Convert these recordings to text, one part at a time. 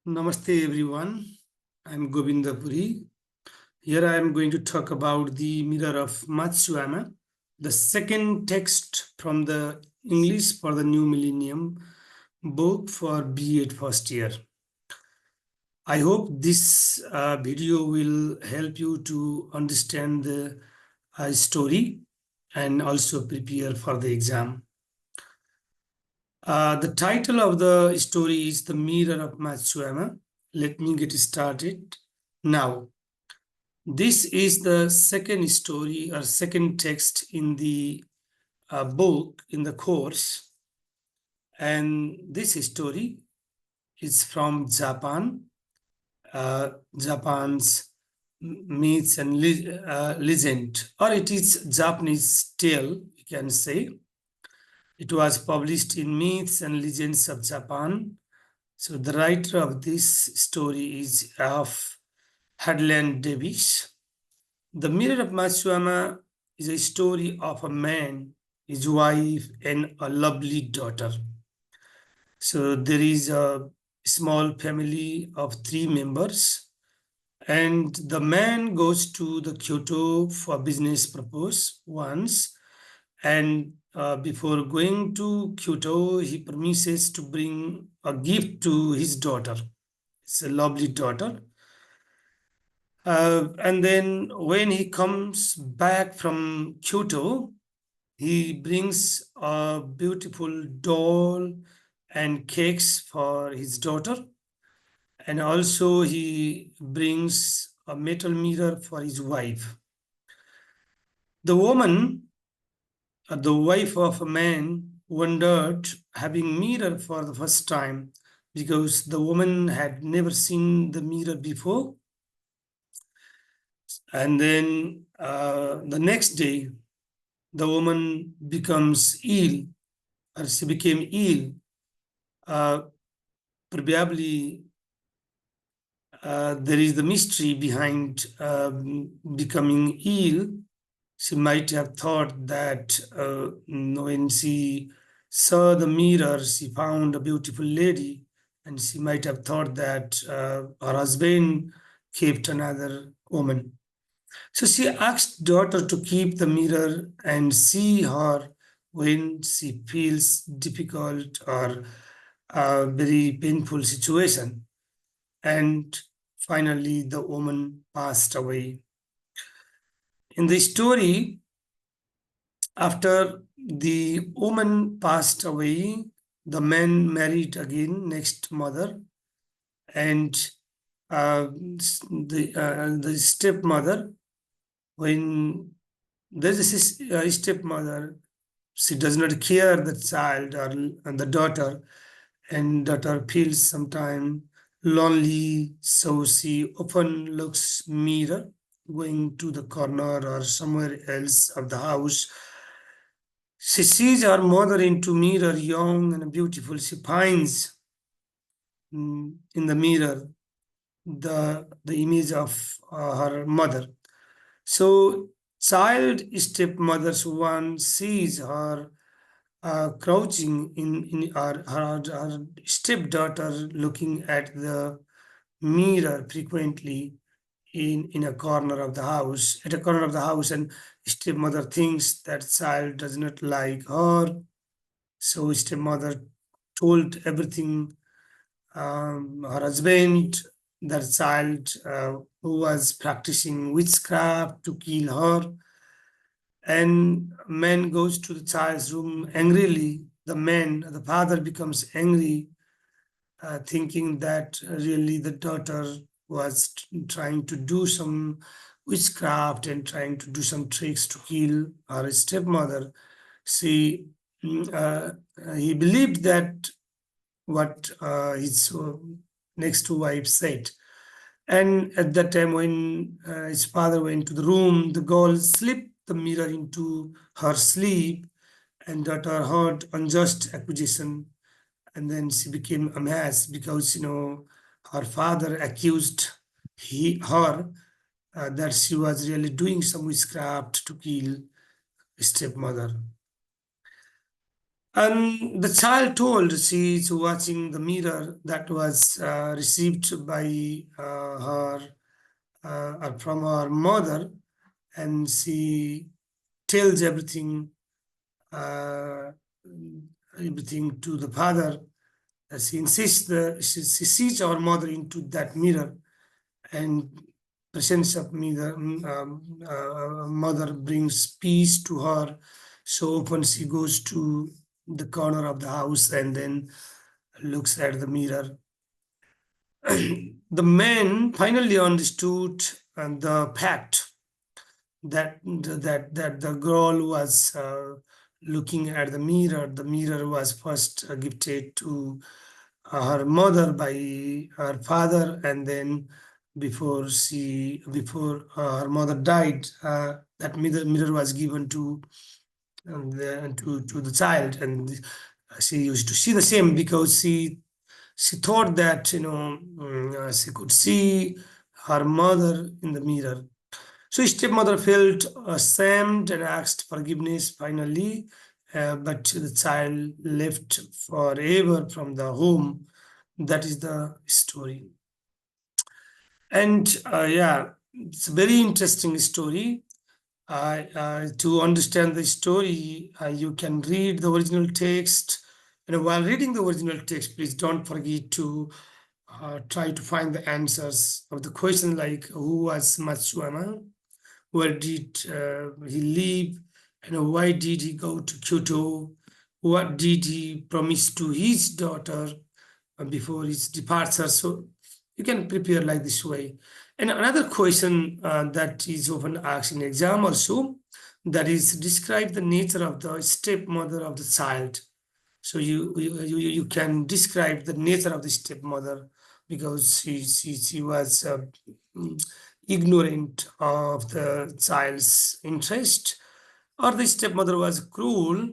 Namaste everyone. I'm Govinda Puri. Here I am going to talk about the Mirror of Matsuyama, the second text from the English for the New Millennium book for B.Ed first year. I hope this video will help you to understand the story and also prepare for the exam. The title of the story is The Mirror of Matsuyama. Let me get started now. This is the second story or second text in the book in the course. And this story is from Japan, Japan's myths and legend, or it is Japanese tale, you can say. It was published in Myths and Legends of Japan. So the writer of this story is of Hadland Davis. The Mirror of Matsuyama is a story of a man, his wife, and a lovely daughter. So there is a small family of 3 members, and the man goes to the Kyoto for business purpose once, and before going to Kyoto, he promises to bring a gift to his daughter. It's a lovely daughter. And then when he comes back from Kyoto, he brings a beautiful doll and cakes for his daughter. And also he brings a metal mirror for his wife. The woman, the wife of a man, wondered having mirror for the first time because the woman had never seen the mirror before. And then the next day, the woman becomes ill, or she became ill. Probably there is the mystery behind becoming ill. She might have thought that when she saw the mirror, she found a beautiful lady, and she might have thought that her husband kept another woman. So she asked daughter to keep the mirror and see her when she feels difficult or a very painful situation. And finally, the woman passed away. In the story, after the woman passed away, the man married again, next mother, and the stepmother, when there's a stepmother, she does not care the child or the daughter, and daughter feels sometimes lonely, so she often looks mirror, going to the corner or somewhere else of the house. She sees her mother into mirror, young and beautiful. She finds in the mirror the image of her mother. So child stepmother's one sees her crouching in her stepdaughter looking at the mirror frequently in a corner of the house, at a corner of the house, and stepmother thinks that child does not like her. So stepmother told everything her husband, that child who was practicing witchcraft to kill her. And man goes to the child's room angrily. The father becomes angry, thinking that really the daughter was trying to do some witchcraft and trying to do some tricks to kill her stepmother. See, he believed that what his next wife said. And at that time, when his father went to the room, the girl slipped the mirror into her sleep, and daughter heard unjust accusation, and then she became a mess because her father accused her that she was really doing some witchcraft to kill stepmother. And the child told she is watching the mirror that was received by from her mother, and she tells uh, everything to the father. She insists she sees our mother into that mirror, and presence of mother brings peace to her. So often she goes to the corner of the house and then looks at the mirror. The man finally understood the fact that the girl was looking at the mirror. The mirror was first gifted to her mother by her father, and then before her mother died, that mirror was given to the child, and she used to see the same because she thought that she could see her mother in the mirror. So stepmother felt ashamed and asked forgiveness finally, but the child left forever from the home. That is the story. And yeah, it's a very interesting story. To understand the story, you can read the original text. While reading the original text, please don't forget to try to find the answers of the question like who was Matsuama, where did he live, and why did he go to Kyoto, what did he promise to his daughter before his departure. So you can prepare like this way. And another question that is often asked in exam also, that is describe the nature of the stepmother of the child. So you can describe the nature of the stepmother because she was mm, ignorant of the child's interest, or the stepmother was cruel.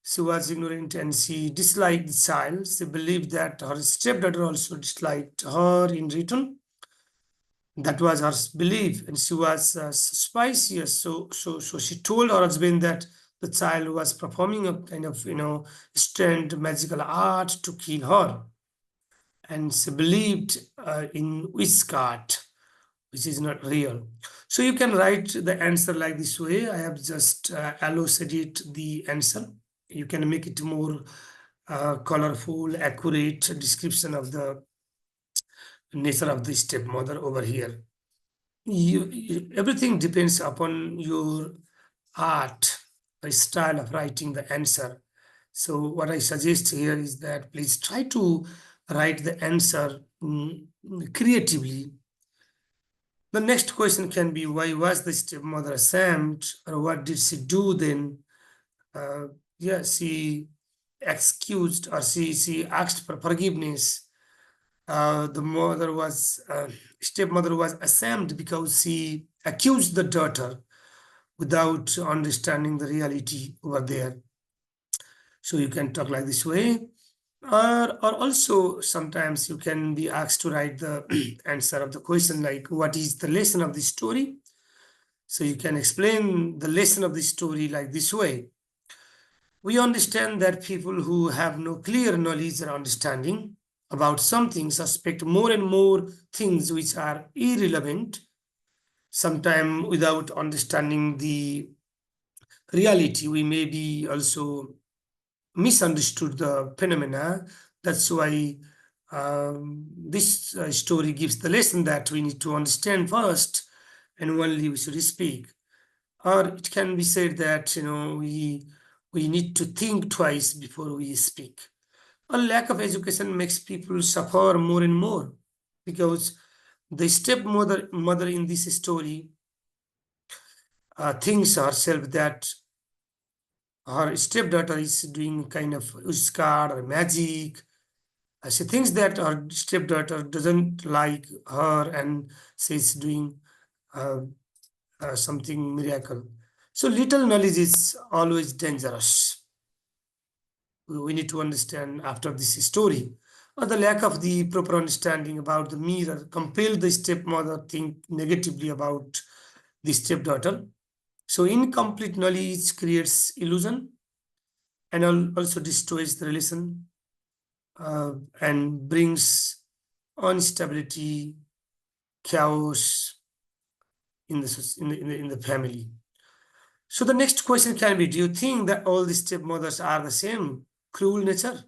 She was ignorant and she disliked the child. She believed that her stepdaughter also disliked her in return. That was her belief, and she was suspicious. So she told her husband that the child was performing a kind of strange magical art to kill her, and she believed in witchcraft, which is not real. So you can write the answer like this way. I have just allocated the answer. You can make it more colorful, accurate description of the nature of the stepmother over here. Everything depends upon your art, the style of writing the answer. So what I suggest here is that please try to write the answer creatively. The next question can be why was the stepmother ashamed, or what did she do then? Uh, yeah, she excused, or she asked for forgiveness. The stepmother was ashamed because she accused the daughter without understanding the reality over there. So you can talk like this way. Or also sometimes you can be asked to write the answer of the question like what is the lesson of the story? So you can explain the lesson of the story like this way. We understand that people who have no clear knowledge or understanding about something suspect more and more things which are irrelevant, sometimes without understanding the reality. We may be also misunderstood the phenomena. That's why this story gives the lesson that we need to understand first, and only we should speak. Or it can be said that we need to think twice before we speak. A lack of education makes people suffer more and more because the stepmother in this story thinks herself that her stepdaughter is doing kind of uskar or magic. She thinks that her stepdaughter doesn't like her and she's doing uh, something miracle. So little knowledge is always dangerous. We need to understand after this story. Or the lack of the proper understanding about the mirror compelled the stepmother think negatively about the stepdaughter. So incomplete knowledge creates illusion, and also destroys the relation and brings instability, chaos in the in the family. So the next question can be: do you think that all the stepmothers are the same cruel nature?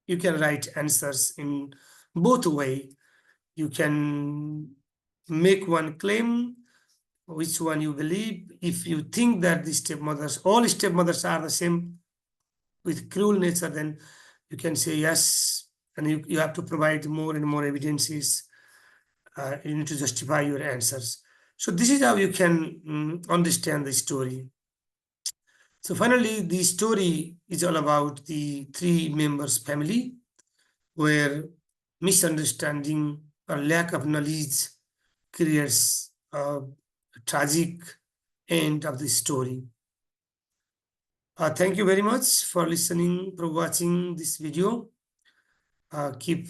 You can write answers in both way. You can make one claim, which one you believe. If you think that the stepmothers, all stepmothers are the same with cruel nature, then you can say yes, and you have to provide more and more evidences. You need to justify your answers. So this is how you can understand the story. So finally, the story is all about the three members family, where misunderstanding or lack of knowledge creates a tragic end of the story. Thank you very much for listening, for watching this video. Keep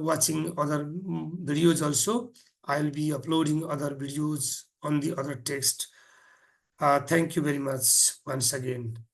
watching other videos also. I'll be uploading other videos on the other text. Thank you very much once again.